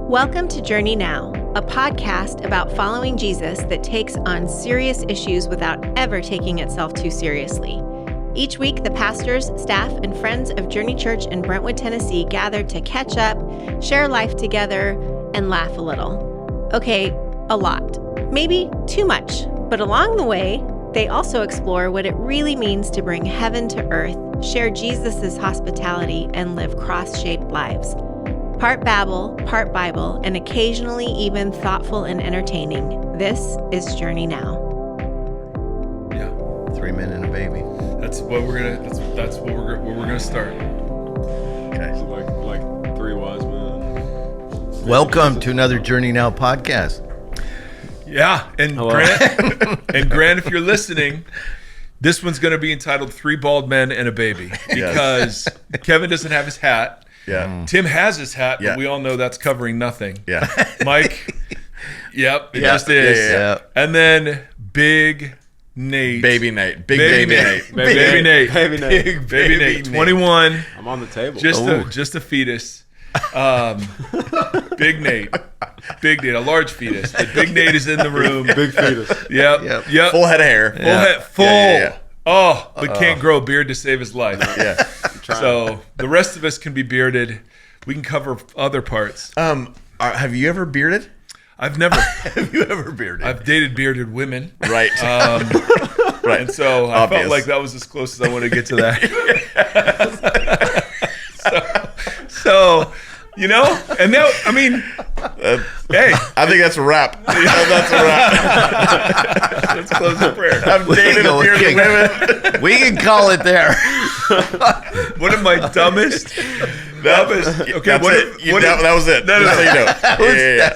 Welcome to Journey Now, a podcast about following Jesus that takes on serious issues without ever taking itself too seriously. Each week, the pastors, staff, and friends of Journey Church in Brentwood, Tennessee gather to catch up, share life together, and laugh a little. Okay, a lot. Maybe too much. But along the way, they also explore what it really means to bring heaven to earth, share Jesus' hospitality, and live cross-shaped lives. Part Babble, part Bible, and occasionally even thoughtful and entertaining. This is Journey Now. Yeah, 3 men and a baby. that's what we're gonna. That's what we're gonna start. Okay. So like three wise men. Welcome to another Journey Now podcast. Yeah, and Hello. Grant, if you're listening, this one's gonna be entitled "Three Bald Men and a Baby" because Kevin doesn't have his hat. Yeah. Tim has his hat, Yeah. but we all know that's covering nothing. Yeah. Mike, yep, it Yeah. just is. Yeah. And then Big Nate. Baby Nate. Big baby Nate. Baby Nate. Baby Nate. Big Baby Nate. 21. I'm on the table. Just a fetus. Big Nate. Big Nate, a large fetus. But Big Nate is in the room. Big fetus. Yep. Full head of hair. Full. Yeah. Oh, but can't grow a beard to save his life. Yeah. So the rest of us can be bearded. We can cover other parts. Have you ever bearded? I've never. Have you ever bearded? I've dated bearded women. Right. Right. And so I Obvious. felt like that was as close as I want to get to that. so, you know, and now, I mean, hey, I think that's a wrap. That's a wrap. let's close the prayer. I've dated bearded women. We can call it there. One of my dumbest. Okay, That was it. No. Just so you know. Yeah.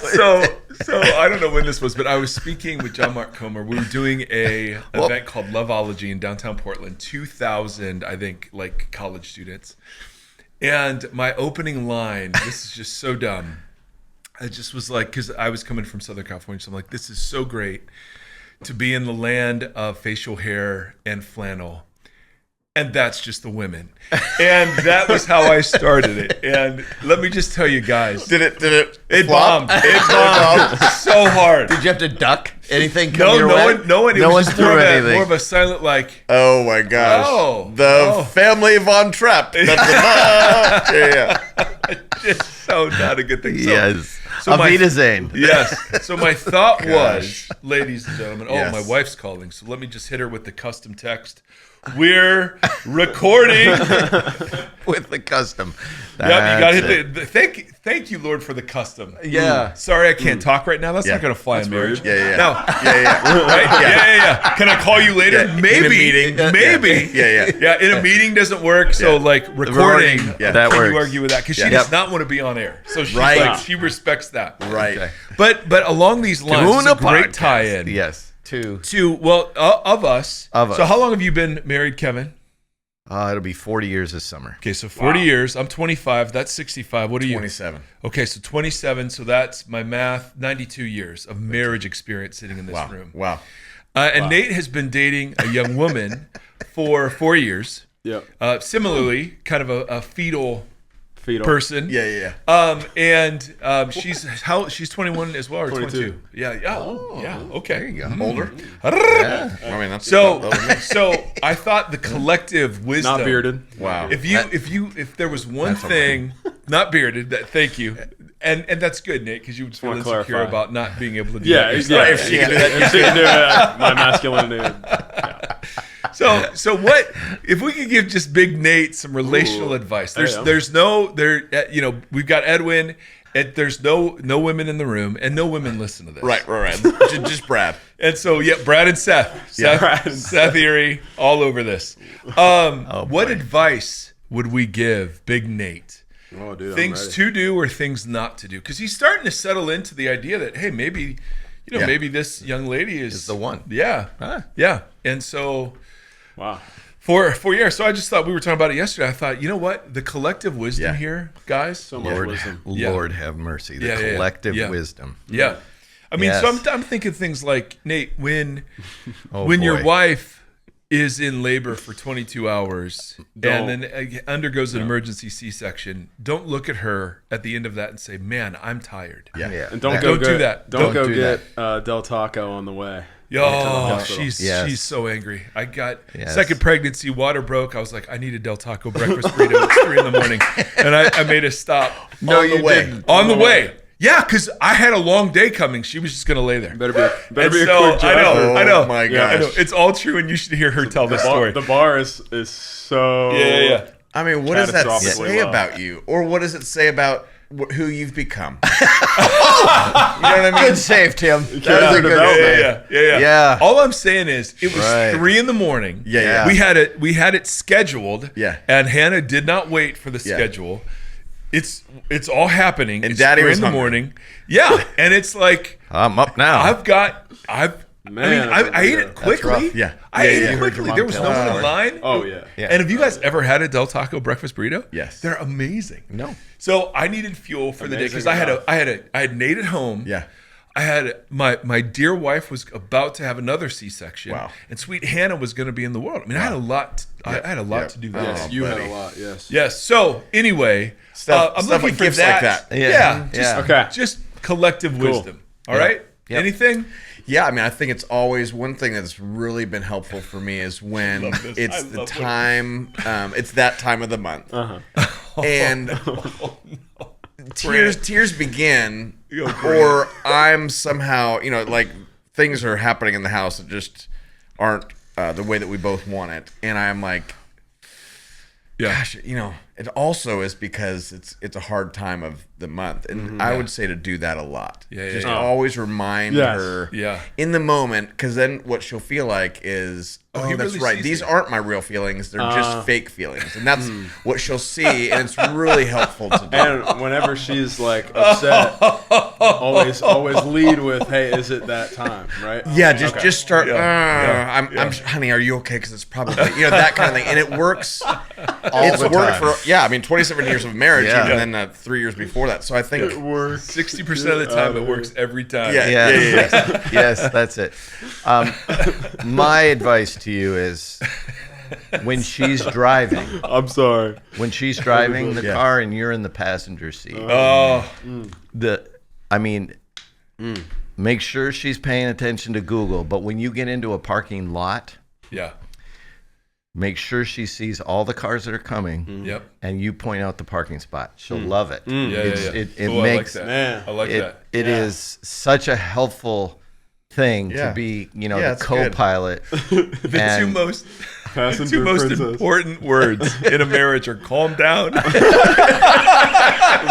So I don't know when this was, but I was speaking with John Mark Comer. We were doing a event called Loveology in downtown Portland, 2,000, I think, like college students. And my opening line, this is just so dumb. I just was like, because I was coming from Southern California, so I'm like, this is so great to be in the land of facial hair and flannel. And that's just the women. And that was how I started it. And let me just tell you guys. Did it It flop? bombed. It bombed so hard. Did you have to duck anything? Come your No way? one. It No was one just threw anything. more of a silent, like, Oh my gosh. Oh. Family Von Trapp. Yeah. it's so not a good thing. So, Yes. So my- Avita Zane. Yes. So my thought Gosh. was, ladies and gentlemen, Yes. my wife's calling. So let me just hit her with the custom text. We're recording. With the custom. Yep, you got to hit the thank you, Lord, for the custom. Yeah. Sorry, I can't talk right now. That's Yeah. not going to fly in marriage. Yeah, yeah. No. Yeah. Right? Yeah. Can I call you later? Yeah. Maybe. In a meeting. Maybe. Yeah. Yeah, in a meeting doesn't work. So, like, recording, Yeah. That can works. you argue with that? Because she Yeah. does not want to be on air. So she's Right. like, she respects that. Right. Okay. But along these lines, Doing it's a a great podcast. tie-in. Yes. Of us. Of us. So how long have you been married, Kevin? It'll be 40 years this summer. Okay, so 40 years. I'm 25. That's 65. What are you? 27. Okay, so 27. So that's my math. 92 years of marriage experience sitting in this room. Wow. And Nate has been dating a young woman for 4 years. Yep. Similarly, kind of a fetal Fetal. person. Yeah. She's 21 as well, or 22. 22. Yeah. Okay. There you go. Older? Yeah. I mean, that's So I thought the collective wisdom. Not bearded. wow. If there was one thing, not bearded, thank you. And that's good, Nate, because you would feel wanna insecure clarify. about not being able to do Yeah. that yourself. If she can do that, if she can do it, my masculinity. So what if we could give just Big Nate some relational advice? We've got Edwin. There's no women in the room, and no women listen to this. Right. Just Brad. And so Brad and Seth, Seth Erre, all over this. What advice would we give Big Nate? Oh, dude, Things to do or things not to do? Because he's starting to settle into the idea that, hey, maybe this young lady is the one. Yeah. Yeah. And so Wow. for 4 years. So I just thought, we were talking about it yesterday. I thought, you know what? The collective wisdom here, guys. So much wisdom. Lord have mercy. The Yeah. collective wisdom. Yeah. I mean, Yes. so I'm thinking things like, Nate, when Oh, your boy. wife is in labor for 22 hours and then undergoes an emergency C-section, don't look at her at the end of that and say, man, I'm tired. Yeah. And Don't do that. Don't go do get Del Taco on the way. Oh, she's so angry. I got second pregnancy, water broke. I was like, I need a Del Taco breakfast burrito. It's 3 a.m, and I made a stop. No, you didn't. On the way. Yeah, because I had a long day coming. She was just going to lay there. Better be a quick drive. I know. Oh my Yeah, I know. gosh. It's all true, and you should hear her tell the story. The bar is so. Yeah. I mean, what does that Catastrophically say low. about you? Or what does it say about who you've become? You know what I mean? Good save, Tim. That was a Character good development. save. Yeah. Yeah. All I'm saying is, it was Right. 3 a.m. Yeah. We had it scheduled. Yeah. And Hannah did not wait for the Yeah. schedule. It's all happening. And it's Daddy 3 was in the hungry. morning. Yeah. And it's like I'm up now. I ate it quickly. rough. Yeah. I Yeah, ate yeah. it quickly. There was no one in line. Oh yeah. Yeah. And have you guys ever had a Del Taco breakfast burrito? Yes. They're amazing. No. So I needed fuel for the day because Amazing I had Nate at home. Yeah. I had my dear wife was about to have another C-section. Wow. And sweet Hannah was going to be in the world. I mean, I had a lot. I had a lot to do that. Oh, You had buddy. a lot. Yes. Yes. So anyway, Stuff- I'm stuff looking like for gifts like that. that. Yeah. Yeah. Okay. Just collective wisdom. All right. Yep. Anything? Yeah, I mean, I think it's always one thing that's really been helpful for me is when love this. it's I the love time, it's that time of the month, Uh-huh. and tears begin, Yo, Grant. or I'm somehow, like things are happening in the house that just aren't the way that we both want it, and I'm like, Yeah. gosh, it also is because it's a hard time of the month, and I would say to do that a lot. Yeah, just yeah. always remind Yes. her Yeah. in the moment, because then what she'll feel like is, oh, he that's really right. sees These it. aren't my real feelings. They're just fake feelings, and that's what she'll see, and it's really helpful to do. And whenever she's like upset, always lead with, "Hey, is it that time?" Right? Yeah, just start. Yeah. I'm honey, are you okay? Because it's probably that kind of thing, and it works. It's the worked time. for 27 years of marriage, Yeah. and then 3 years before that. So I think 60% of the time, it works every time. Yeah. Yes, that's it. My advice to you is when she's driving, I'm sorry. the Yeah. car and you're in the passenger seat, Oh, make sure she's paying attention to Google. But when you get into a parking lot, yeah. make sure she sees all the cars that are coming, Yep. and you point out the parking spot. She'll love it. Yeah, It Ooh, makes I like that. Man. I like that. It is such a helpful thing Yeah. to be, Yeah, the it's good. co-pilot. The two most Passenger princess. important words in a marriage are calm down.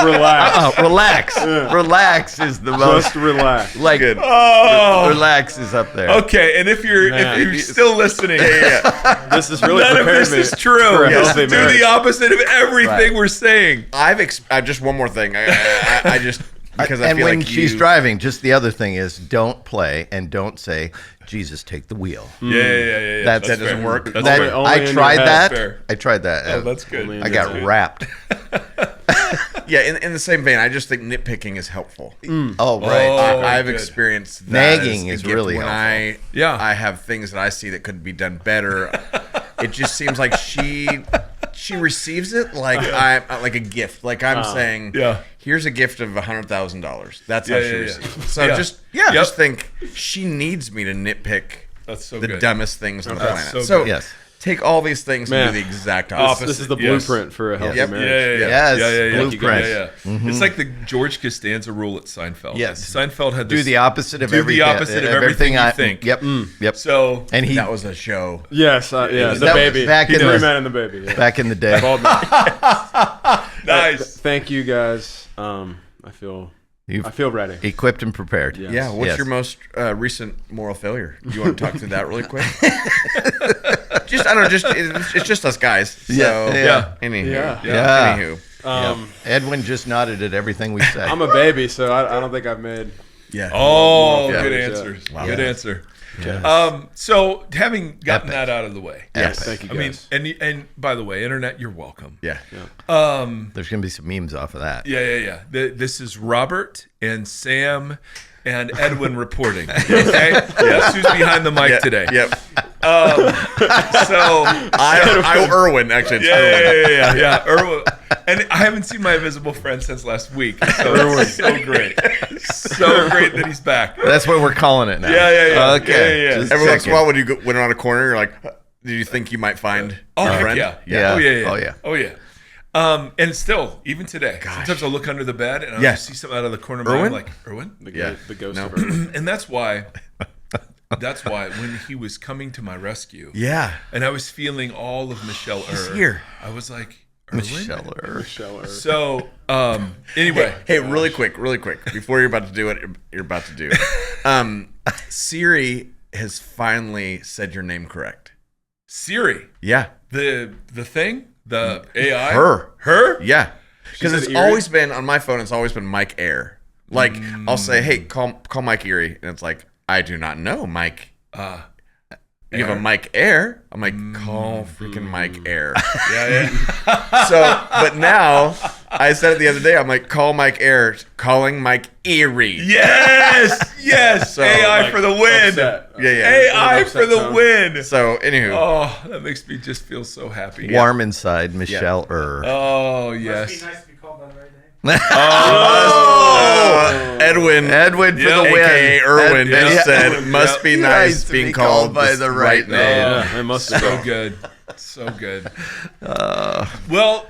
Relax. Relax. Relax is the most Just relax. like Good. relax is up there. Okay, and if you're still listening, This is really none of prepared this me is true. for a Just healthy do marriage. the opposite of everything Right. we're saying. I just one more thing. I just because I And feel when like she's driving, just the other thing is don't play and don't say, Jesus, take the wheel. Yeah. That doesn't fair. work. That's That, fair. only in I your tried head. that. Fair. I tried that. Oh, that's good. Only in I your got head. wrapped. in the same vein, I just think nitpicking is helpful. Oh, right. Oh, I've good. experienced that Nagging as a is gift really when helpful. I have things that I see that could be done better. It just seems like she receives it like I'm like a gift. Like I'm saying, Yeah. here's a gift of $100,000. That's how Yeah, she yeah, yeah. receives it. So Yeah. Yep. just think she needs me to nitpick That's so the good. dumbest things on the That's planet. so So good. Yes. take all these things Man. and do the exact Opposite. opposite. This is the Yes. blueprint for a healthy Yep. marriage. Yes, Yeah. blueprint. Yeah. It's like the George Costanza rule at Seinfeld. Yes. Seinfeld had this, Do the opposite of do everything. the opposite of everything you think. Yep. Yep. So And he That was a show. Yes, yeah, the That was baby. back in Three the- men and the baby. Yeah. back in the day. Bald man. nice. Thank you guys. I feel ready. Equipped and prepared. Yeah. Yeah. What's Yes. your most recent moral failure? Do you want to talk through that really quick? It's just us guys. So, Yeah. Anywho. Yeah. Anywho. Edwin just nodded at everything we said. I'm a baby, so I don't think I've made. Yeah. Oh, Yeah. good Yeah. answers. Wow. Good Yeah. answer. Yes. So having gotten Epic. that out of the way, Yes. Thank you I mean, guys. and by the way, internet, you're welcome. Yeah. There's going to be some memes off of that. Yeah. This is Robert and Sam and Edwin reporting. Okay, yes, who's behind the mic today? Yep. So I Erwin, actually. It's Erwin. yeah. Erwin. And I haven't seen my invisible friend since last week. So it's so great. So great that he's back. That's what we're calling it now. Yeah. Okay. Yeah. Just Every once in a checking. while, when you went around a corner, you're like, did you think you might find Oh, a heck friend? yeah. Yeah. Oh, yeah. And still, even today, sometimes I'll look under the bed and I'll Yeah. just see something out of the corner of my eye. I'm like, Erwin? The ghost No. of Erwin. And that's why when he was coming to my rescue, Yeah. and I was feeling all of Michelle Erre, here. I was like, Erwin? Michelle Erre. Michelle Erre. So, anyway. Hey, really quick, before you're about to do what you're about to do. Siri has finally said your name correct. Siri, Yeah. the thing, the AI. Her? Yeah. Because said it's Erie? always been, on my phone, it's always been Mike Erre. Like, I'll say, hey, call Mike Erre. And it's like, I do not know Mike. You have a Mike Erre. I'm like, call freaking Mike Erre. Yeah. So, but now, I said it the other day, I'm like, call Mike Erre, calling Mike Erre. Yes. So, AI Like, for the win. upset. Yeah. AI Upset for the tone. win. So, anywho. Oh, that makes me just feel so happy. Warm inside, Michelle Erre. Oh, yes. nice to be called by the right name. Edwin Edwin for the win. AKA Erwin Ed- just yeah. said, must be nice to being be called by the right name. Yeah, it must have So been. good. So good. Well,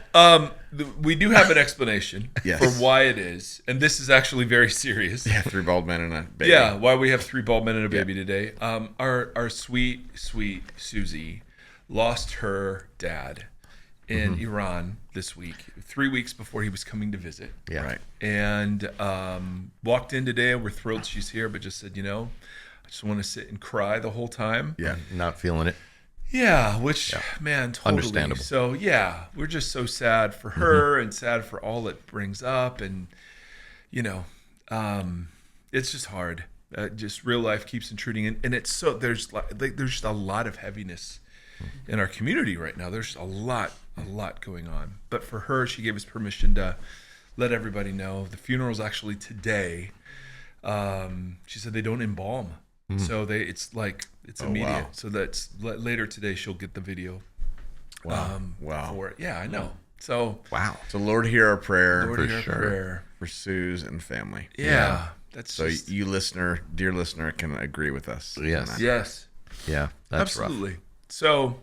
we do have an explanation Yes. for why it is. And this is actually very serious. Yeah, 3 bald men and a baby. Yeah, why we have 3 bald men and a baby today. Our sweet Susie lost her dad in Iran this week, 3 weeks before he was coming to visit. Yeah. Right. And walked in today, and we're thrilled she's here, but just said, I just want to sit and cry the whole time. Yeah. Not feeling it. Yeah, which, man, totally. Understandable. So, yeah, we're just so sad for her and sad for all it brings up. And, it's just hard. Just real life keeps intruding. And it's so, there's just a lot of heaviness in our community right now. There's a lot going on. But for her, she gave us permission to let everybody know. The funeral's actually today. She said they don't embalm. So it's immediate. Wow. So that's later today she'll get the video. Wow. For it. Yeah, I know. So Wow. So Lord, hear our prayer Lord, hear our prayer. for Suze and family. Yeah. That's So just, you dear listener, can agree with us. Yes. on that. yes. Yeah. That's Absolutely. So,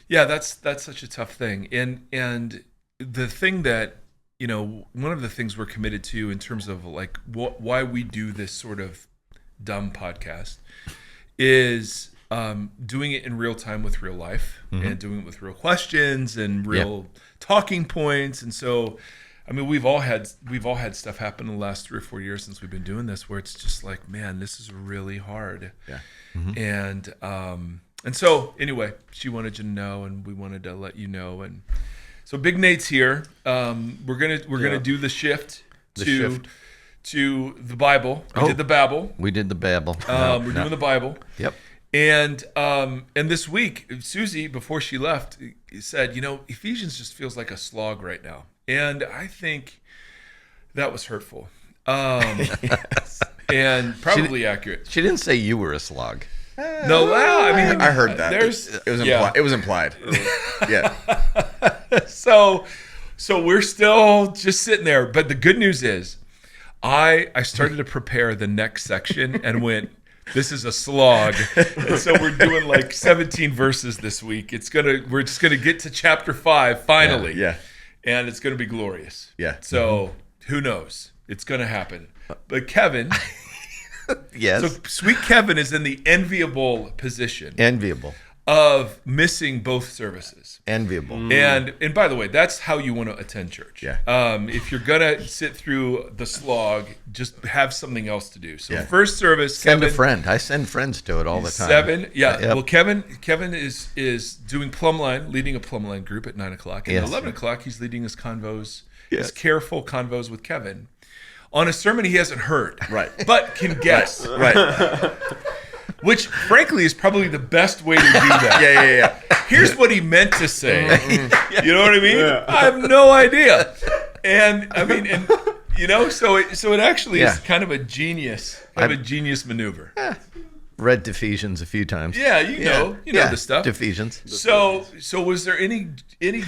yeah, that's such a tough thing. And the thing that, one of the things we're committed to in terms of like why we do this sort of dumb podcast is doing it in real time with real life and doing it with real questions and real talking points. And so, I mean, we've all had stuff happen in the last 3 or 4 years since we've been doing this, where it's just like, man, this is really hard. Yeah. And so anyway, she wanted you to know, and we wanted to let you know. And so Big Nate's here. We're gonna do the shift to the Bible. We did the Babble. We did the Babble. We're doing the Bible. Yep. And this week, Susie, before she left, said, Ephesians just feels like a slog right now. And I think that was hurtful. And probably accurate. She didn't say you were a slog. No, I mean, I heard that. There's, It was yeah. implied. It was implied. Yeah. So we're still just sitting there. But the good news is, I started to prepare the next section and went, this is a slog. And so we're doing like 17 verses this week. We're just gonna get to chapter 5 finally. Yeah. And it's gonna be glorious. Yeah. So who knows? It's gonna happen. But Kevin, Yes. so sweet Kevin is in the enviable position Enviable. of missing both services. Enviable. And by the way, that's how you want to attend church. Yeah. If you're gonna sit through the slog, just have something else to do. So Yeah. first service, Send Kevin, a friend. I send friends to it all the time. 7. Yeah. Yep. Well, Kevin is doing Plumline, leading a Plumline group at 9:00, and Yes. at 11:00 he's leading his convos, Yes. his careful convos with Kevin on a sermon he hasn't heard, Right. but can guess, Right. which frankly is probably the best way to do that. Yeah. Here's what he meant to say. You know what I mean? I have no idea. And I mean, so it actually is Yeah. kind of a genius, genius maneuver. read Ephesians a few times. Yeah, you know the stuff. Ephesians. So was there any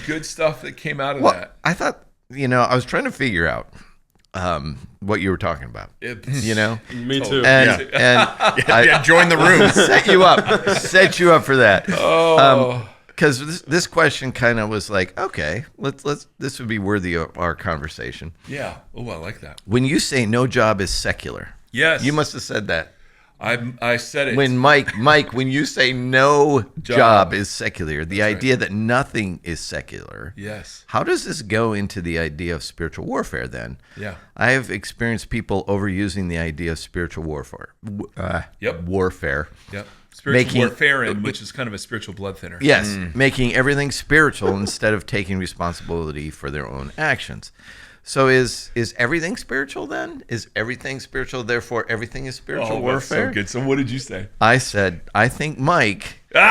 good stuff that came out of Well, that? I thought, I was trying to figure out what you were talking about. Me too. And I join the room. set you up for that. Because this question kind of was like, okay, let's this would be worthy of our conversation. Yeah. Oh, I like that. When you say no job is secular, Yes. you must have said that. I said it. When Mike, when you say no job is secular, the idea that nothing is secular. Yes. How does this go into the idea of spiritual warfare then? Yeah. I have experienced people overusing the idea of spiritual warfare. Warfare. Yep. Spiritual warfare, which is kind of a spiritual blood thinner. Yes, making everything spiritual instead of taking responsibility for their own actions. So is everything spiritual then? Is everything spiritual, therefore everything is spiritual warfare? So good. So what did you say? I said, I think Mike. There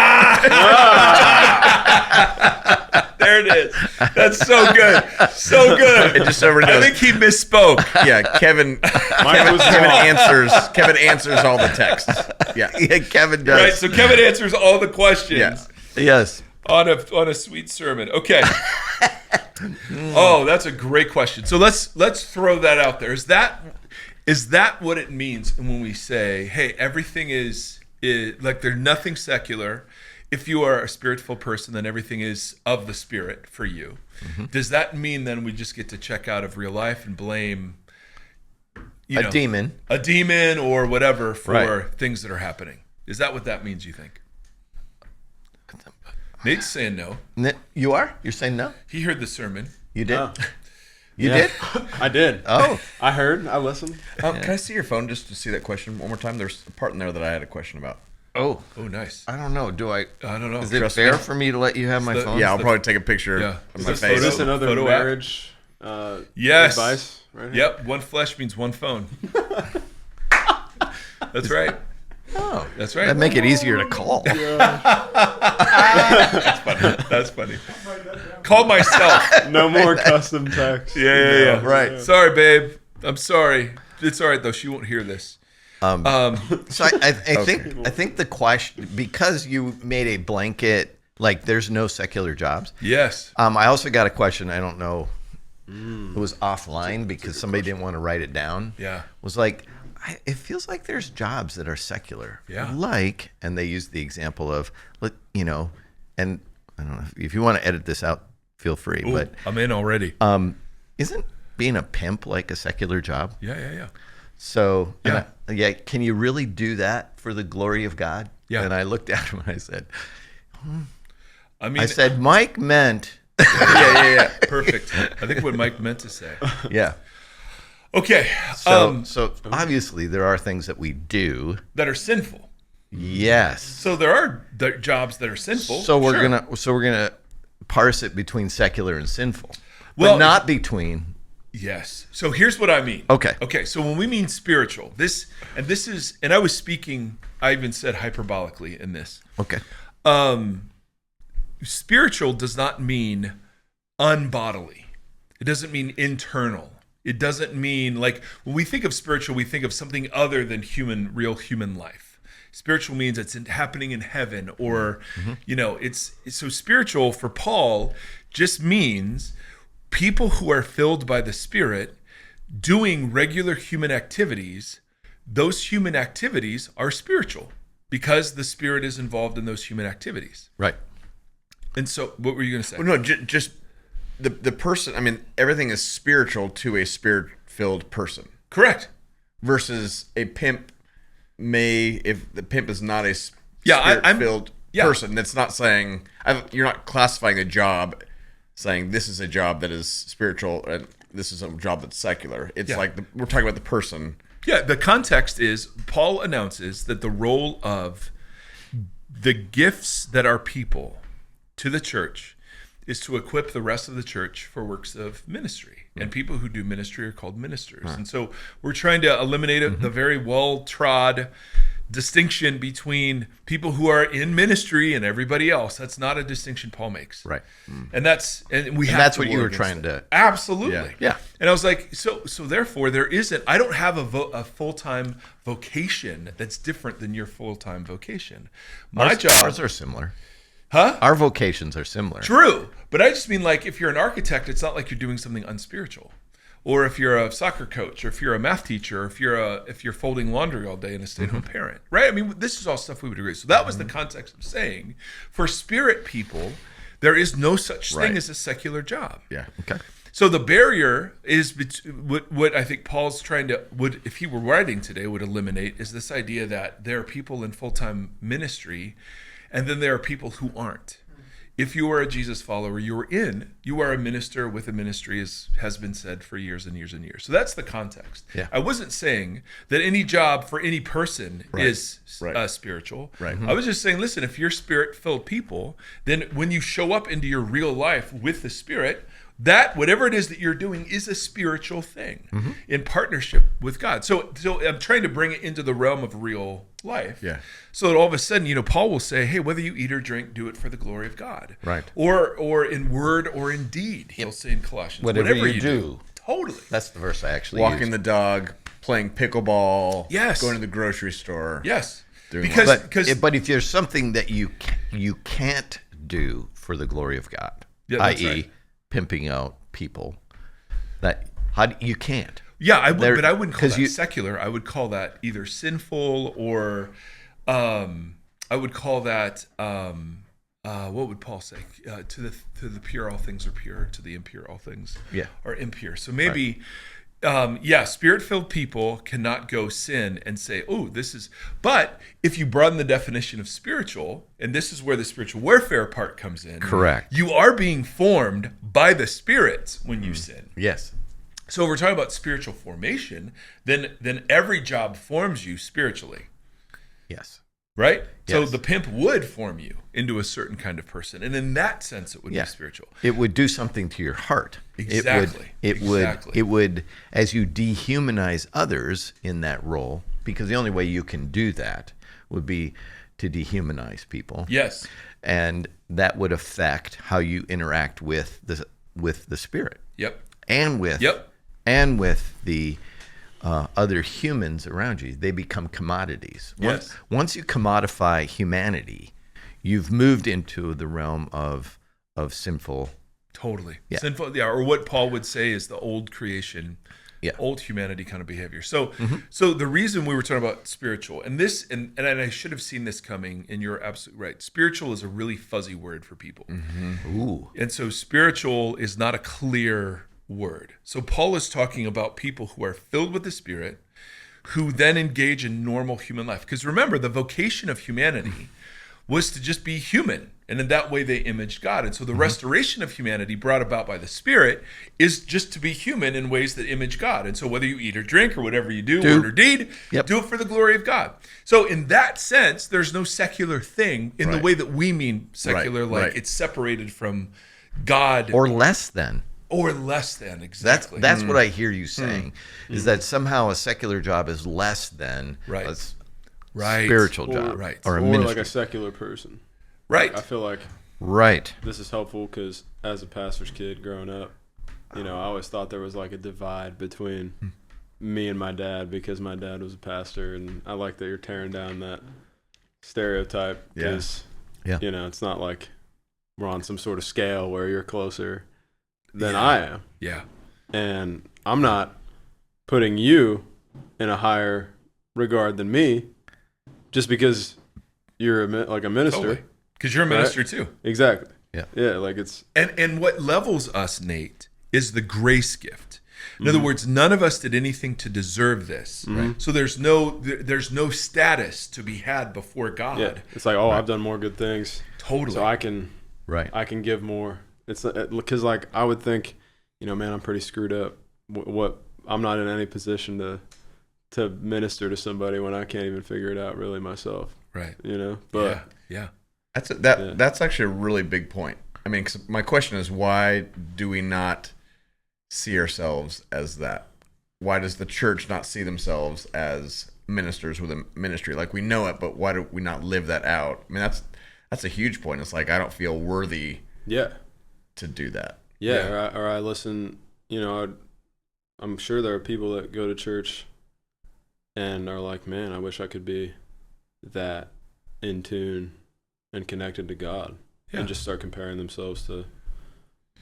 it is. That's so good. So good. It just everybody I knows. think he misspoke. Yeah, Kevin answers all the texts. Yeah. Kevin does. Right. So Kevin answers all the questions. Yeah. Yes. On a sweet sermon. Okay. Oh, that's a great question. So let's throw that out there. Is that what it means when we say, hey, everything is like there's nothing secular? If you are a spiritual person, then everything is of the Spirit for you. Mm-hmm. Does that mean then we just get to check out of real life and blame a demon or whatever for things that are happening? Is that what that means, you think? Nate's saying no. You are? You're saying no? He heard the sermon. You did? You Yeah. did? I did. Oh. I heard. I listened. Can I see your phone just to see that question one more time? There's a part in there that I had a question about. Oh, nice. I don't know. I don't know. Is it fair for me to let you have my phone? Yeah, I'll probably take a picture of my Is face. this another photo marriage Yes. advice? Right here? Yep. One flesh means one phone. That's right. Oh, That's right. that'd make it easier to call. That's funny. Call myself. No more custom text. Yeah. Right. Sorry, babe. I'm sorry. It's all right though. She won't hear this. So I think the question, because you made a blanket, like there's no secular jobs. Yes. I also got a question. I don't know. It was offline because somebody didn't want to write it down. Yeah. Was like, it feels like there's jobs that are secular. Yeah. Like, and they used the example of, and I don't know if you want to edit this out, feel free. Ooh, but I'm in already. Isn't being a pimp like a secular job? Yeah. So, Yeah. Can you really do that for the glory of God? Yeah. And I looked at him and I said, I said, Mike meant. yeah. Perfect. I think what Mike meant to say. Yeah. Okay. So obviously there are things that we do. That are sinful. Yes. So there are jobs that are sinful. So we're gonna parse it between secular and sinful, Well, but not between. Yes. So here's what I mean. Okay. So when we mean spiritual, and I was speaking, I even said hyperbolically in this. Okay. Spiritual does not mean unbodily. It doesn't mean internal. It doesn't mean like when we think of spiritual, we think of something other than real human life. Spiritual means it's happening in heaven, or it's so spiritual for Paul just means people who are filled by the Spirit doing regular human activities. Those human activities are spiritual because the Spirit is involved in those human activities. Right. And so, what were you going to say? Well, no, just the person. I mean, everything is spiritual to a spirit-filled person. Correct. Versus a pimp if the pimp is not a spirit-filled person, that's not saying you're not classifying a job, saying this is a job that is spiritual and this is a job that's secular. It's like we're talking about the person. Yeah, the context is Paul announces that the role of the gifts that are people to the church is to equip the rest of the church for works of ministry. And people who do ministry are called ministers. And so we're trying to eliminate the very well-trod distinction between people who are in ministry and everybody else. That's not a distinction Paul makes. Right. And that's what you were trying to. Absolutely. Yeah. And I was like, so therefore there isn't. I don't have a full-time vocation that's different than your full-time vocation. Ours are similar. Huh? Our vocations are similar. True, but I just mean like if you're an architect, it's not like you're doing something unspiritual. Or if you're a soccer coach, or if you're a math teacher, or if you're folding laundry all day and a stay-at-home parent, right? I mean, this is all stuff we would agree. So that was the context of saying, for spirit people, there is no such thing as a secular job. Yeah. Okay. So the barrier is what I think Paul's would if he were writing today, would eliminate is this idea that there are people in full-time ministry, and then there are people who aren't. If you are a Jesus follower, you are a minister with a ministry, as has been said for years and years and years. So that's the context. Yeah. I wasn't saying that any job for any person is spiritual. Right. I was just saying, listen, if you're spirit-filled people, then when you show up into your real life with the Spirit, that whatever it is that you're doing is a spiritual thing in partnership with God. So I'm trying to bring it into the realm of real life. Yeah. So that all of a sudden, Paul will say, hey, whether you eat or drink, do it for the glory of God. Right. Or in word or in deed, he'll say in Colossians. Whatever you do. Totally. That's the verse I actually Walking used. the dog, playing pickleball. Yes. Going to the grocery store. Yes. Doing But if there's something that you can't do for the glory of God, that's i.e., right. pimping out people, you can't. Yeah, I would, but I wouldn't call that you- secular. I would call that either sinful or I would call that what would Paul say? To the pure, all things are pure. To the impure, all things are impure. So maybe, spirit-filled people cannot go sin and say, "Oh, this is." But if you broaden the definition of spiritual, and this is where the spiritual warfare part comes in, Correct. You are being formed by the Spirit when you sin. Yes. So if we're talking about spiritual formation, then every job forms you spiritually. Yes. Right? So Yes. the pimp would form you into a certain kind of person. And in that sense, it would be spiritual. It would do something to your heart. Exactly. It would, as you dehumanize others in that role, because the only way you can do that would be to dehumanize people. Yes. And that would affect how you interact with the Spirit. Yep. And with the other humans around you. They become commodities. Once you commodify humanity, you've moved into the realm of sinful. Totally. Yeah. Sinful, or what Paul would say is the old creation, Yeah. old humanity kind of behavior. So so the reason we were talking about spiritual, and this, and I should have seen this coming, and you're absolutely right. Spiritual is a really fuzzy word for people. Ooh. And so spiritual is not a clear word. So Paul is talking about people who are filled with the Spirit, who then engage in normal human life. Because remember, the vocation of humanity was to just be human. And in that way, they imaged God. And so the restoration of humanity brought about by the Spirit is just to be human in ways that image God. And so whether you eat or drink or whatever you do, word or deed, do it for the glory of God. So in that sense, there's no secular thing in the way that we mean secular, it's separated from God. Or less than. Or less than, exactly. That's what I hear you saying, is that somehow a secular job is less than a spiritual job, or a ministry. Like a secular person. Right. I feel like this is helpful because as a pastor's kid growing up, I always thought there was like a divide between me and my dad because my dad was a pastor, and I like that you're tearing down that stereotype because it's not like we're on some sort of scale where you're closer than I am. Yeah. And I'm not putting you in a higher regard than me just because you're a minister. Totally. Because you're a minister too. Exactly. Yeah. Yeah, like it's... And what levels us, Nate, is the grace gift. In other words, none of us did anything to deserve this. Right? So there's no status to be had before God. Yeah. It's like, I've done more good things. Totally. So I can give more. It's because I would think, man, I'm pretty screwed up. I'm not in any position to minister to somebody when I can't even figure it out really myself. Right. But yeah. That's actually a really big point. I mean, 'cause my question is, why do we not see ourselves as that? Why does the church not see themselves as ministers with a ministry. Like, we know it, but why do we not live that out? I mean, that's a huge point. It's like, I don't feel worthy to do that. Yeah. Or I listen, I'm sure there are people that go to church and are like, man, I wish I could be that in tune and connected to God, and just start comparing themselves to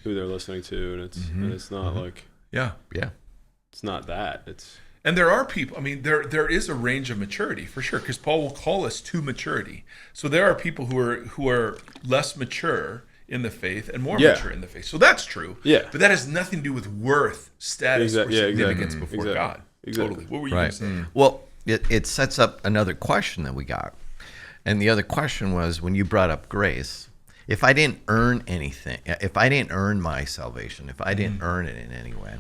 who they're listening to. And it's not like, it's not that. And there are people, I mean, there is a range of maturity for sure, because Paul will call us to maturity. So there are people who are less mature in the faith and more mature in the faith. So that's true. Yeah. But that has nothing to do with worth, status, or significance before God. Exactly. Totally. What were you going to say? Well, it sets up another question that we got. And the other question was, when you brought up grace, if I didn't earn anything, if I didn't earn my salvation, if I didn't earn it in any way,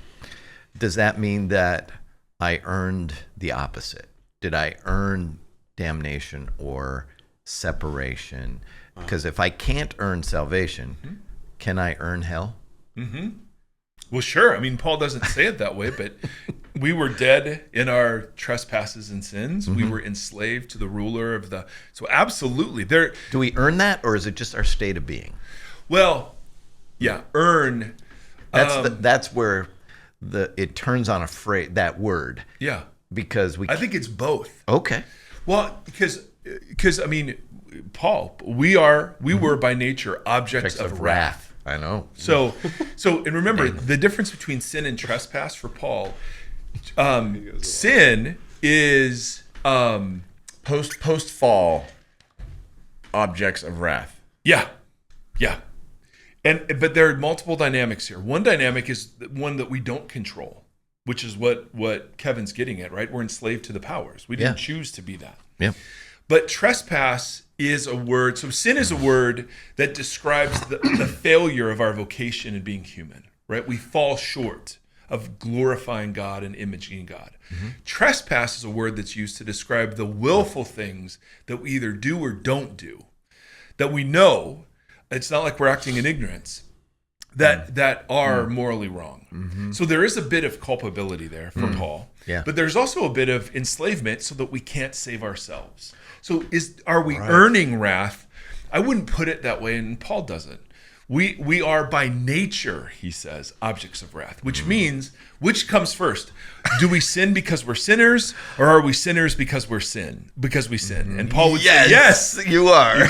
does that mean that I earned the opposite? Did I earn damnation or separation? Because if I can't earn salvation, can I earn hell? Well, sure. I mean, Paul doesn't say it that way, but we were dead in our trespasses and sins. We were enslaved to the ruler of the... So absolutely. Do we earn that, or is it just our state of being? Well, earn... That's where it turns on a phrase, that word. Yeah. Because I think it's both. Okay. Well, because I mean, Paul, we were by nature objects of wrath. I know. So and remember the difference between sin and trespass for Paul. Sin is post fall objects of wrath. Yeah. But there are multiple dynamics here. One dynamic is one that we don't control, which is what Kevin's getting at, right? We're enslaved to the powers. We didn't choose to be that. Yeah. But trespass is a word. So sin is a word that describes the failure of our vocation in being human, right? We fall short of glorifying God and imaging God. Trespass is a word that's used to describe the willful things that we either do or don't do, that we know. It's not like we're acting in ignorance, that are morally wrong. So there is a bit of culpability there for Paul. Yeah. But there's also a bit of enslavement so that we can't save ourselves. So are we earning wrath? I wouldn't put it that way, and Paul doesn't. We are by nature, he says, objects of wrath, which means, which comes first? Do we sin because we're sinners, or are we sinners because we sin? And Paul would say, yes, you are.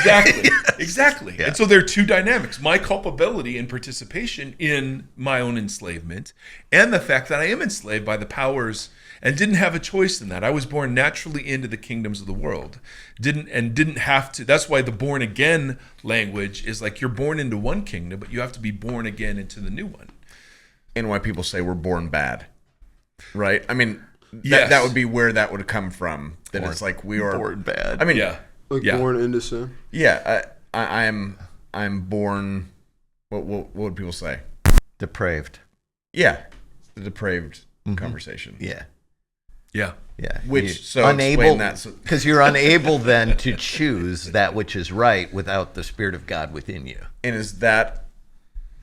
Exactly. Yeah. And so there are two dynamics: my culpability and participation in my own enslavement, and the fact that I am enslaved by the powers and didn't have a choice in that. I was born naturally into the kingdoms of the world. Didn't have to. That's why the born again language is like you're born into one kingdom, but you have to be born again into the new one. And why people say we're born bad, right? I mean, that would be where that would come from. That it's like we are born bad. I mean, born into sin. Yeah, I'm born. What would people say? Depraved. Yeah, the depraved conversation. Yeah. Which unable, because you're unable then to choose that which is right without the Spirit of God within you. And is that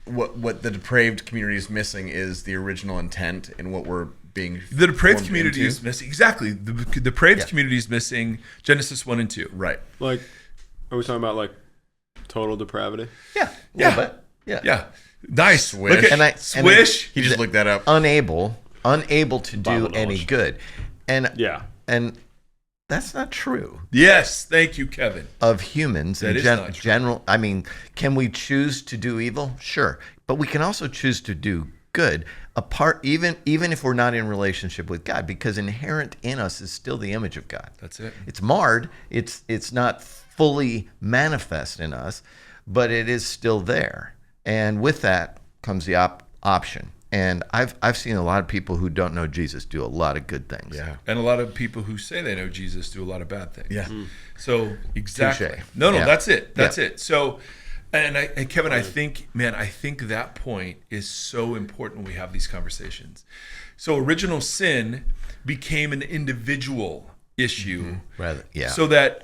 what the depraved community is missing? Is the original intent and what we're being the depraved community is missing exactly the depraved community is missing Genesis 1 and 2. Right. Like, are we talking about like total depravity? Yeah. Nice. Swish. Look at Swish. He just looked that up. Unable to do any good. And that's not true. Yes, thank you, Kevin. Of humans in general, I mean, can we choose to do evil? Sure, but we can also choose to do good. Even if we're not in relationship with God, because inherent in us is still the image of God. That's it. It's marred. It's not fully manifest in us, but it is still there. And with that comes the option. And I've seen a lot of people who don't know Jesus do a lot of good things. Yeah. And a lot of people who say they know Jesus do a lot of bad things. Yeah. So exactly. Touché. No, that's it. That's it. So and Kevin, I think that point is so important when we have these conversations. So original sin became an individual issue. Rather, so that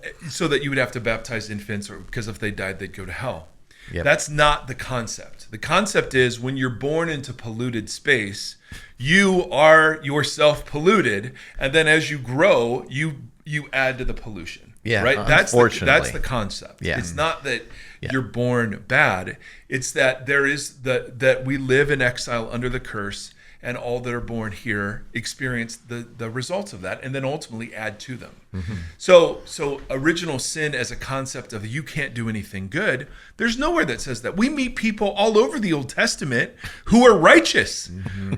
you would have to baptize infants, or because if they died they'd go to hell. Yep. That's not the concept. The concept is when you're born into polluted space, you are yourself polluted, and then as you grow, you add to the pollution. Yeah, right. That's the concept. Yeah. It's not that you're born bad. It's that that we live in exile under the curse, and all that are born here experience the results of that, and then ultimately add to them. Mm-hmm. So original sin as a concept of you can't do anything good, there's nowhere that says that. We meet people all over the Old Testament who are righteous,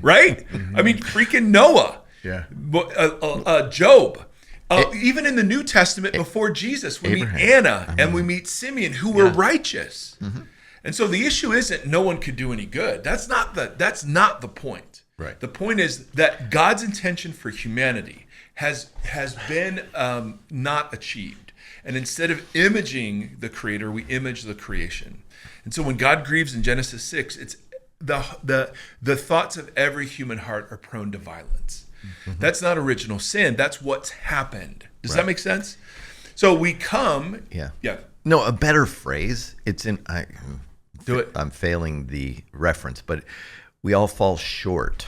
right? Mm-hmm. I mean, freaking Noah, Job. Even in the New Testament before Jesus, we meet Anna and we meet Simeon who were righteous. Mm-hmm. And so the issue isn't no one could do any good. That's not the point. Right. The point is that God's intention for humanity has been not achieved. And instead of imaging the Creator, we image the creation. And so when God grieves in Genesis 6, it's the thoughts of every human heart are prone to violence. Mm-hmm. That's not original sin. That's what's happened. Does that make sense? So we come. Yeah. Yeah. No, a better phrase. Do it. I'm failing the reference, but we all fall short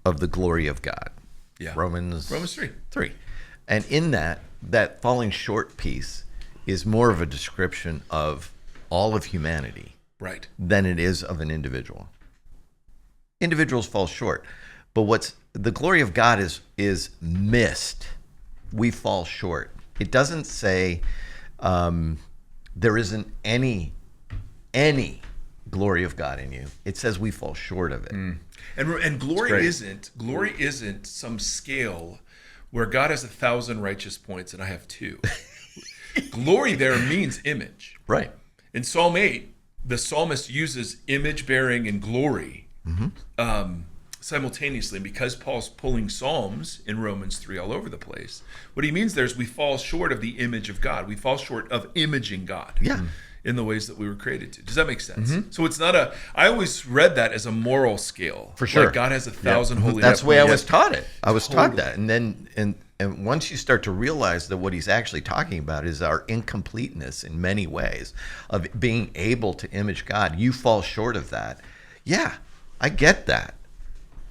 of the glory of God. Yeah. Romans 3. And in that falling short piece is more of a description of all of humanity, right, than it is of an individual. Individuals fall short, but the glory of God is missed. We fall short. It doesn't say there isn't any glory of God in you. It says we fall short of it. And glory isn't some scale where God has 1,000 righteous points and I have 2. Glory there means image. Right. In Psalm 8, the psalmist uses image bearing and glory simultaneously. Because Paul's pulling Psalms in Romans 3 all over the place, what he means there is we fall short of the image of God. We fall short of imaging God. Yeah. In the ways that we were created to. Does that make sense? Mm-hmm. So it's not I always read that as a moral scale. For sure. Like God has 1,000 holy. That's the way I was taught it. I was taught that. And then and once you start to realize that what he's actually talking about is our incompleteness in many ways of being able to image God, you fall short of that. Yeah, I get that.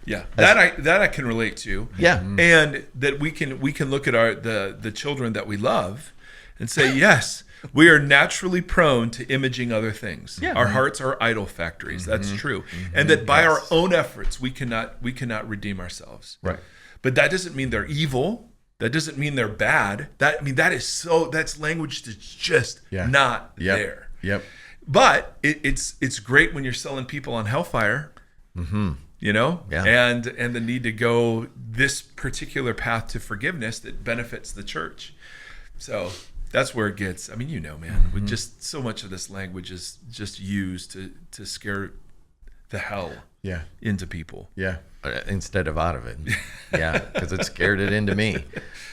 Yeah, that I can relate to. Yeah. And that we can look at the children that we love and say, yes, we are naturally prone to imaging other things. Yeah. Our hearts are idol factories. That's true. And that by our own efforts we cannot redeem ourselves. Right. But that doesn't mean they're evil. That doesn't mean they're bad. That's language that's just not there. Yep. But it's great when you're selling people on hellfire. Mm-hmm. You know? Yeah. And the need to go this particular path to forgiveness that benefits the church. So that's where it gets, I mean, you know, man, with just so much of this language is just used to scare the hell into people. Yeah. Instead of out of it. Yeah, because it scared it into me.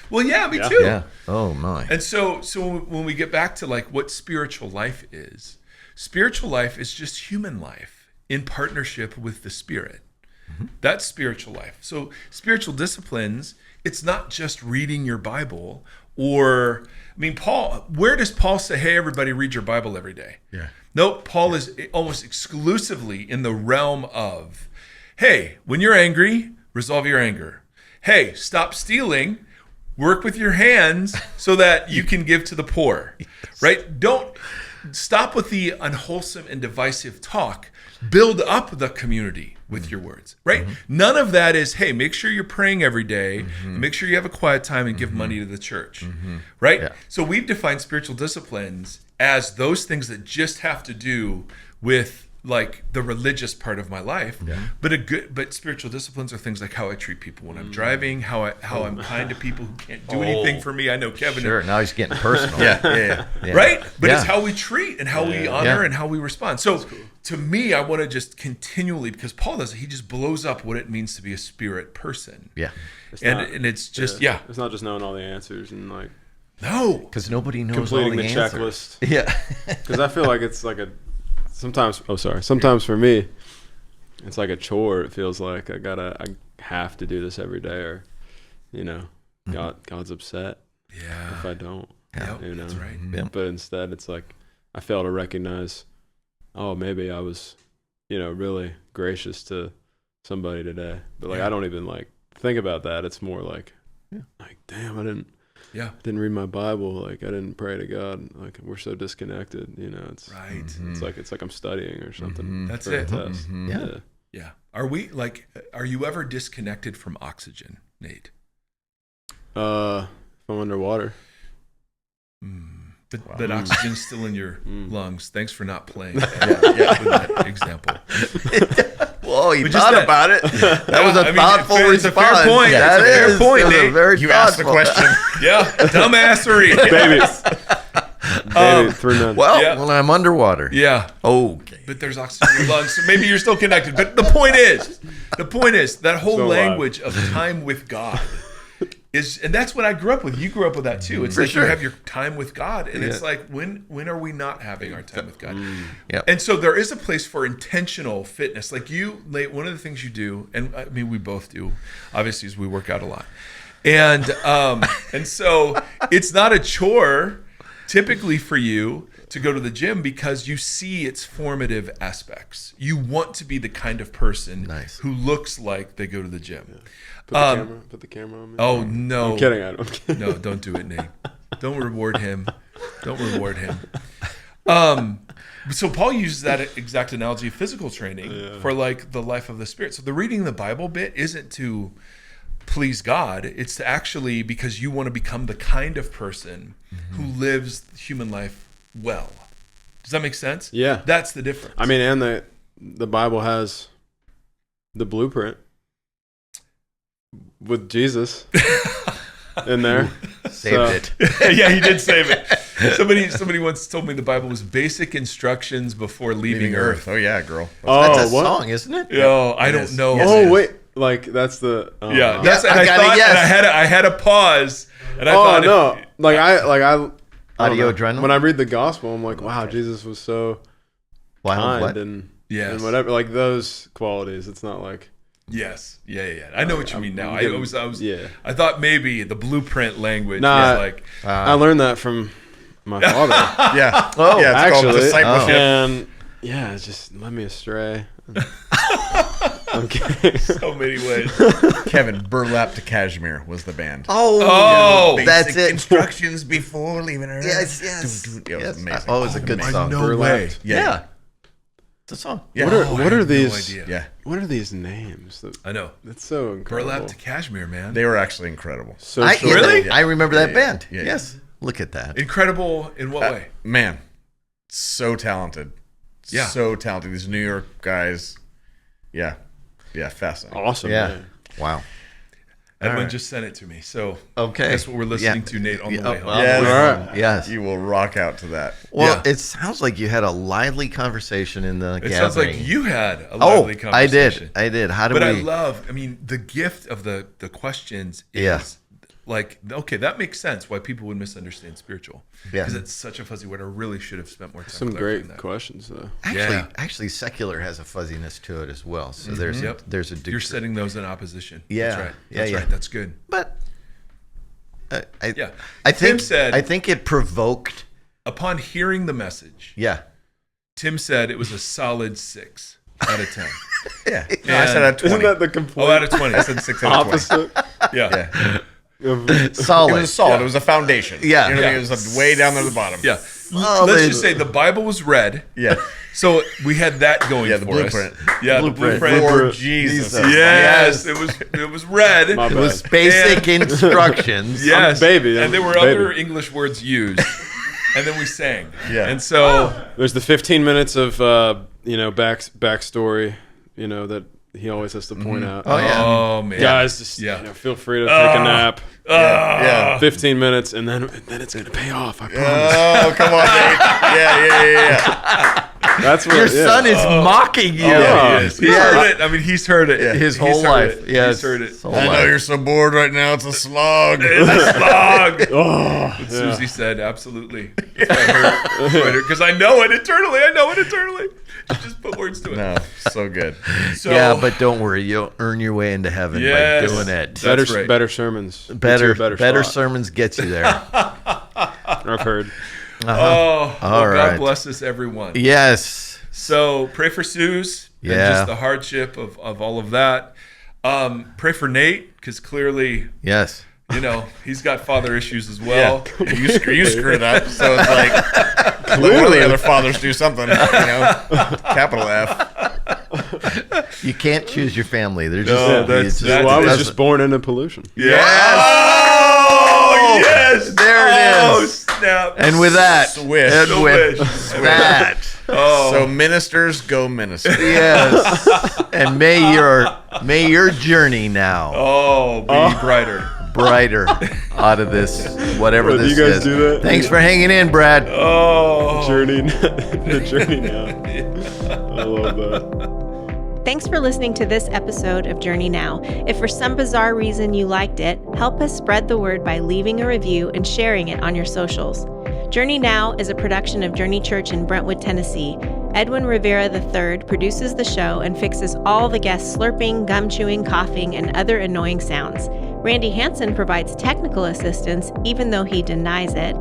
Well, yeah, me too. Yeah. Oh, my. And so when we get back to like what spiritual life is just human life in partnership with the Spirit. Mm-hmm. That's spiritual life. So spiritual disciplines, it's not just reading your Bible or, I mean, where does Paul say, hey, everybody read your Bible every day? Yeah. Nope, Paul is almost exclusively in the realm of, hey, when you're angry, resolve your anger. Hey, stop stealing, work with your hands so that you can give to the poor, right? Don't stop with the unwholesome and divisive talk. Build up the community with your words, right? Mm-hmm. None of that is, hey, make sure you're praying every day, make sure you have a quiet time and give money to the church, right? Yeah. So we've defined spiritual disciplines as those things that just have to do with like the religious part of my life, but spiritual disciplines are things like how I treat people when I'm driving, how I'm kind to people who can't do anything for me. I know Kevin. Sure, now he's getting personal. Yeah. Right? But it's how we treat and how we honor and how we respond. So to me, I want to just continually, because Paul does it, he just blows up what it means to be a spirit person. Yeah. It's just it's not just knowing all the answers and like because nobody knows completing all the checklist. Yeah. Because I feel like it's like sometimes for me it's like a chore. It feels like I have to do this every day, or God's upset if I don't. That's right. But instead it's like I fail to recognize oh, maybe I was, really gracious to somebody today. But like, I don't even like think about that. It's more like, damn, I didn't read my Bible. Like, I didn't pray to God. Like, we're so disconnected. It's right. It's like I'm studying or something. That's for a it. test. Yeah. Are you ever disconnected from oxygen, Nate? If I'm underwater. But oxygen's still in your lungs. Thanks for not playing with that example. Well, you thought about it. That was a thoughtful response. It's a fair point. Yeah, it's a fair point, Nate. You asked the question. Yeah, dumbassery. Baby, through none. Well, I'm underwater. Yeah. Okay. But there's oxygen in your lungs, so maybe you're still connected. But the point is that whole language of time with God and that's what I grew up with. You grew up with that too. It's like you have your time with God, and it's like when are we not having our time with God? Yep. And so there is a place for intentional fitness. Like you, Nate, one of the things you do, and I mean we both do, obviously, is we work out a lot, and so it's not a chore typically for you to go to the gym because you see its formative aspects. You want to be the kind of person who looks like they go to the gym. Yeah. Put the camera on me. Oh, no. I'm kidding. I'm kidding. No, don't do it, Nate. Don't reward him. So Paul uses that exact analogy of physical training for like the life of the Spirit. So the reading the Bible bit isn't to please God. It's to actually because you want to become the kind of person who lives human life well. Does that make sense? Yeah. That's the difference. I mean, and the Bible has the blueprint with Jesus in there. Saved it. Yeah, he did save it. Somebody once told me the Bible was basic instructions before leaving Earth. Oh yeah, girl. That's a song, isn't it? Oh, I don't know. Yes, wait, like that's the yeah. That's and I had a pause, and I thought audio adrenaline. When I read the gospel, I'm like, wow, Jesus was so kind and whatever, like those qualities. It's not like. Yes. Yeah. I know what you mean now. I thought maybe the blueprint language was like. I learned that from my father. Yeah. Oh, yeah. It's actually, called discipleship. And it just led me astray. I'm kidding. So many ways. Kevin, Burlap to Cashmere was the band. Oh, that's it. Instructions before leaving Earth. Yes. It was amazing. Oh, it was a good song. No way. Yeah. It's a song. Yeah. What are these? No idea. Yeah. What are these names? I know. It's so incredible. Burlap to Cashmere, man. They were actually incredible. So really? I remember that band. Yeah. Yes. Look at that. Incredible in what way? Man, so talented. Yeah. So talented. These New York guys. Yeah. Yeah, fascinating. Awesome. Yeah. Man. Wow. Edwin just sent it to me. So okay, that's what we're listening to, Nate, on the way home. Yes. All right. Yes. You will rock out to that. Well, it sounds like you had a lively conversation in the gathering. It sounds like you had a lively conversation. I did. How do but we? I mean, the gift of the questions is like, okay, that makes sense why people would misunderstand spiritual. Yeah. Because it's such a fuzzy word. I really should have spent more time Some clarifying great that. questions, though. Actually, secular has a fuzziness to it as well. So there's a degree. You're setting those in opposition. Yeah. That's right. Yeah, That's yeah. right. That's good. But I Tim think said, I think it provoked. upon hearing the message, Yeah. Tim said it was a solid 6 out of 10. Yeah. No, I said out of 20. Isn't that the complete Oh, out of 20. I said 6 out of 20. opposite? Yeah. It Solid. was solid. It was a foundation. Yeah. You know what I mean? It was way down there at the bottom. Yeah. Solid. Let's just say the Bible was read. Yeah. So we had that going Yeah, for the blueprint. us. Yeah, the Blueprint. blueprint. For Jesus. Yes, it was read. My It bad. was basic instructions. Yes, baby. and there were Baby. other English words used, and then we sang. Yeah. And so There's the 15 minutes of backstory, that he always has to point out. Oh yeah. oh man, Guys, just feel free to take a nap. Yeah. 15 minutes, and then it's gonna pay off. I promise. Oh, come on, Nate. Yeah. That's what Your son is mocking you. yeah, he is. He's Yeah. heard it. I mean, he's heard it. His He's whole heard life. it. Yes. He's heard it. His whole I know life. you're so bored right now. It's a slog. It's a slog. Oh, What Susie said, absolutely. Because I know it internally. You just put words to it. No, so good. So, Yeah, but don't worry. You'll earn your way into heaven Yes. by doing it. That's right. better sermons. Better spot. sermons get you there. I've heard. Oh, All well, right. God bless us, everyone. Yes. So pray for Suze and just the hardship of all of that. Pray for Nate, because clearly, yes, he's got father issues as well. Yeah. You screwed up, so it's like clearly other fathers do something. Capital F. You can't choose your family. They're just I was just born into pollution. Yes. Oh, yes. There it is. Snap. And with that, Swish. that. So ministers go minister. Yes. And may your journey now be brighter out of this, whatever this is. Do you guys do that? Thanks for hanging in, Brad. The journey now. I love that. Thanks for listening to this episode of Journey Now. If for some bizarre reason you liked it, help us spread the word by leaving a review and sharing it on your socials. Journey Now is a production of Journey Church in Brentwood, Tennessee. Edwin Rivera III produces the show and fixes all the guests' slurping, gum chewing, coughing, and other annoying sounds. Randy Hansen provides technical assistance, even though he denies it.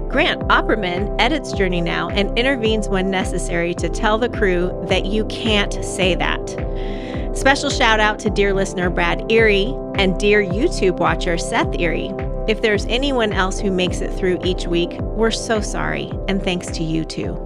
Grant Opperman edits Journey Now and intervenes when necessary to tell the crew that you can't say that. Special shout out to dear listener Brad Erre and dear YouTube watcher Seth Erre. If there's anyone else who makes it through each week, we're so sorry, and thanks to you too.